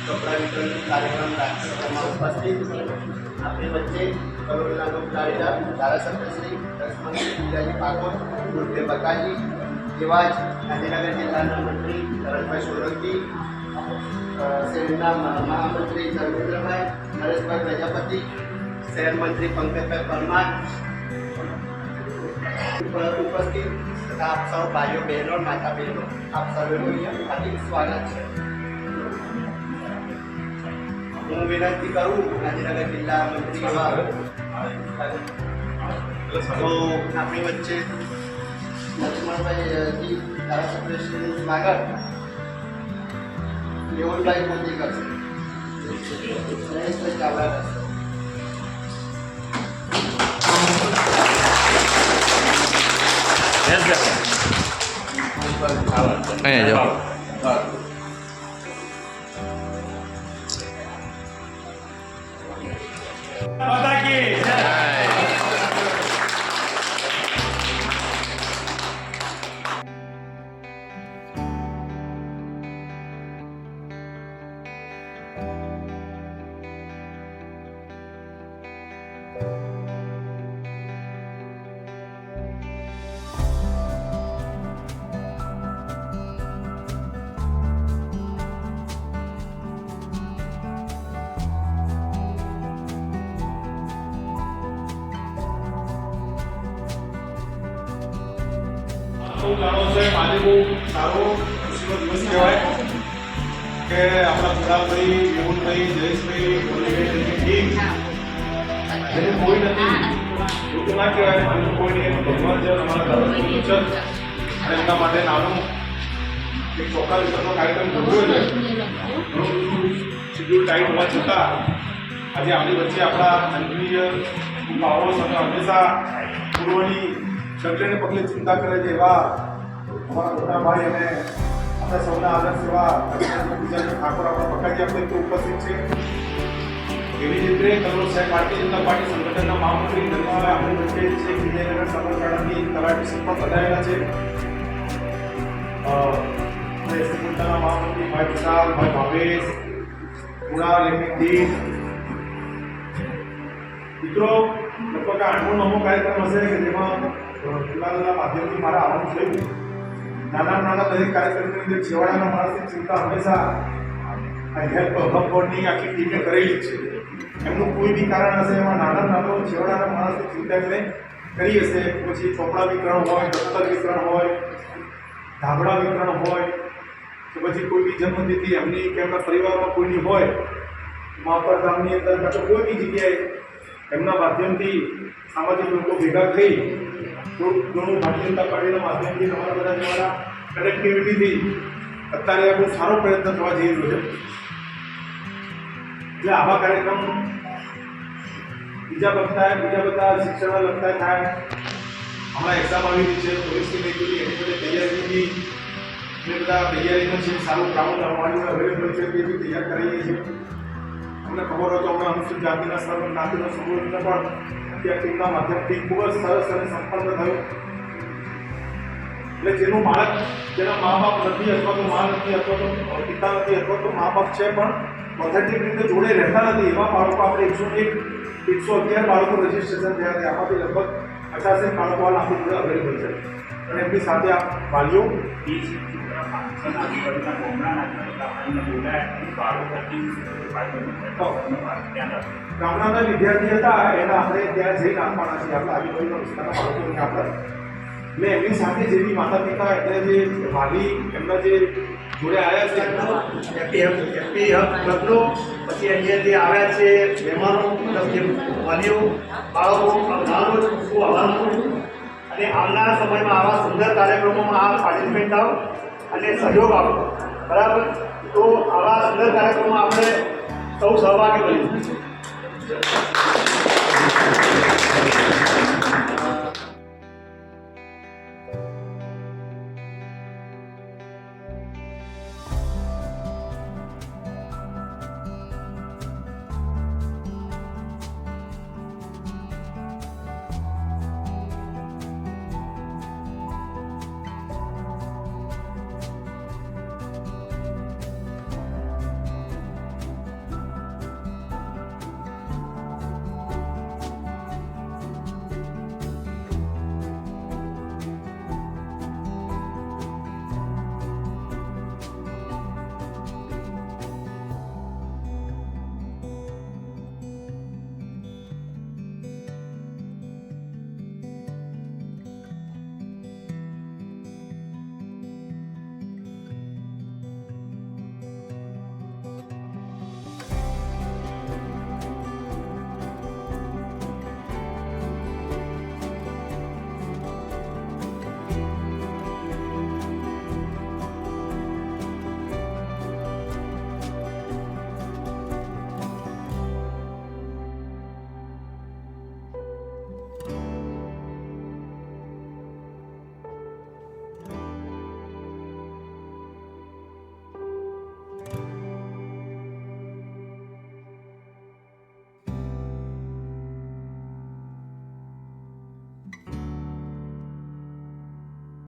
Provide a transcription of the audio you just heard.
कपड़ा वितरण कार्यक्रम उपस्थित अपने बच्चे करोड़ना लोकलाड़ीदार धारासभ्य श्री लक्ष्मणजी विद्याजी पाकोर उर्फे बकाजी एवं गांधीनगर जिल्हा मंत्री भरतभाई सोलंकी शहरना महामंत्री धर्मेंद्रभाई नरेशभाई प्रजापति शहर मंत्री पंकजभाई परमार उपस्थित तथा आप सब भाइयों बहनों और माता बहनों आप सर्वेનું हार्दिक स्वागत है। હું વિનંતી કરું ગાંધીનગર જિલ્લા મંત્રી તો આપણી વચ્ચે લક્ષ્મણભાઈજી ધારાસભ્યશ્રીનું સ્વાગત મેહુલભાઈ મોદી કરશે, નરેશભાઈ ચાવડા કરશે। અહીંયા જાઓ। माता की જાણો છે આજે બહુ સારો ખુશીનો દિવસ કહેવાય કે આપણા પુરાભાઈ મેહુલભાઈ જયેશભાઈ ભોલેભાઈ ટીમ જેને કોઈ નથી એવું તો ના કહેવાય પણ કોઈને ભગવાન છે અમારા ધારાસભ્ય છે અને એમના માટે નાનો એક ચોક્કસ વિતરણનો કાર્યક્રમ ગોઠવ્યો છે। શેડ્યુલ ટાઈમ હોવા છતાં આજે આપણી વચ્ચે આપણા માનનીય પાવરો સાથે હંમેશા પૂર્વની સગલેને પગલે ચિંતા કરે છે એવા અમારા મોટા ભાઈ અને આપણા સૌના આદર્શ એવા બીજા ઠાકોર આપણા બકાજી આપણે તો ઉપસ્થિત છે। એવી જ રીતે કરોડ સાહેબ ભારતીય જનતા પાર્ટી સંગઠનના મહામંત્રી ધર્માભાઈ આપણી વચ્ચે છે વિજયનગર સાબરકાંઠાની તલાટી પણ પધારેલા છે। એસટી મોરચાના મહામંત્રી ભાઈ વિશાલ ભાઈ ભાવેશ કુણાલ એમની મિત્રો લગભગ 8મો કાર્યક્રમ હશે કે જેમાં ગુલાલના માધ્યમથી મારા આવવાનું થયું। નાના દરેક કાર્યક્રમની અંદર છેવાડાના માણસની ચિંતા હંમેશા હેલ્પ હબ બોર્ડની આખી ટીમે કરેલી જ છે। એમનું કોઈ બી કારણ હશે એમાં નાનો છેવાડાના માણસની ચિંતા એમણે કરી હશે। પછી ચોપડા વિતરણ હોય, દફતર વિતરણ હોય, ધાબળા વિતરણ હોય કે પછી કોઈ બી જન્મતિથિ એમની કે એમના પરિવારમાં કોઈની હોય, માપર ગામની અંદર કાં તો કોઈ બી જગ્યાએ એમના માધ્યમથી સામાજિક લોકો ભેગા થઈ થોડું ઘણું ભારતીય જનતા પાર્ટીના માધ્યમથી તમારા બધા દ્વારા કનેક્ટિવિટીથી અત્યારે બહુ સારો પ્રયત્ન થવા જઈ રહ્યો છે। એટલે આવા કાર્યક્રમ બીજા બધા શિક્ષણના લગતા થાય। હમણાં એક્ઝામ આવી રહી છે, પોલીસની લઈ ગઈ એની બધી તૈયારીની બધા તૈયારીમાં છે, સારું ગ્રાઉન્ડ અમારી અવેલેબલ છે તે બી તૈયાર કરીએ છીએ। અમને ખબર હોય તો હમણાં અનુસૂચિત જાતિના સર્વ જ્ઞાતિના સમૂહને પણ ત્યાં ટીમના માધ્યમથી ખૂબ જ સરસ અને સંપન્ન થયું। એટલે જેનું બાળક જેના મા બાપ નથી અથવા તો મા નથી અથવા તો પિતા નથી અથવા તો મા બાપ છે પણ ઓથેન્ટિક રીતે જોડે રહેતા નથી એવા બાળકો આપણે 111 બાળકો રજીસ્ટ્રેશન થયા છે। આમાંથી લગભગ 85 બાળકો હાલ આપણી જોડે અવેલેબલ છે અને એમની સાથે આ વાલીઓ ગામડાના વિદ્યાર્થી હતા એના આપણે ત્યાં જઈને આપવાના છીએ। આપણે આજુબાજુના વિસ્તારના બાળકોને આપણે એટલે એમની સાથે જેવી માતા પિતા એટલે જે વાલી એમના જે જોડે આવ્યા છે હેપી હબ ક્લબનો, પછી અહીંયા જે આવ્યા છે મહેમાનો મતલબ જે વાલીઓ બાળકો નાનો ખૂબ આભાર અને આવનારા સમયમાં આવા સુંદર કાર્યક્રમોમાં આપ પાર્ટિસિપેટ થાવ અને સહયોગ આપો, બરાબર? તો આવા સુંદર કાર્યક્રમોમાં આપણે સૌ સહભાગી બનીશું।